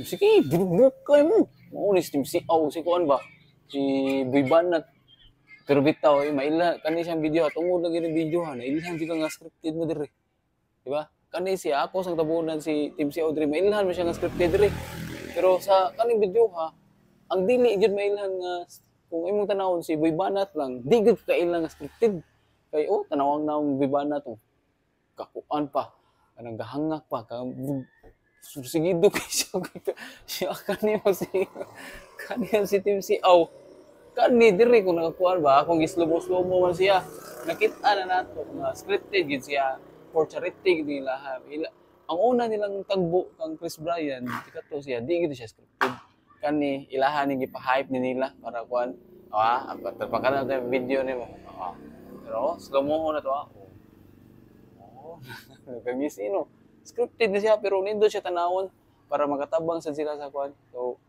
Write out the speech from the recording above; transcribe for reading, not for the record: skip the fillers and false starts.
Sige, binubukay mo. Maulis team si Aw, si Kuan ba? Si Boy Banat. Pero bitaw, maila kani siyang video tungod lagi ng video ha. Nailhan di ka nga scripted mo dire. Di ba? Kani siya ako sang tabunan si Team si Audrey, mailhan mo siya nga scripted dire. Pero sa kaning video ha, ang dili gyud mailhan nga kung imong tanawon si Boy Banat lang, di gyud kailan nga scripted. Kay oh, tanawang naong Boy Banat oh. Kakuan pa, kanang gahangak pa, sursigido kay siya. Siya kani si Team si Aw. Kani diri kung nakakuan ba, kung gislobo mo man siya. Nakita na nato nga scripted gid siya for charity gid nila ha. Ang una nilang tagbo kang Chris Bryan, dikato siya, di gid siya scripted. Kani ilahan ni gipa-hype ni nila para kuan. Ang pagkana ta video nimo. Pero slow mo na to Oh, kami sino. Scripted na siya pero nindo siya tanawon para makatabang sa sila sa kuan. So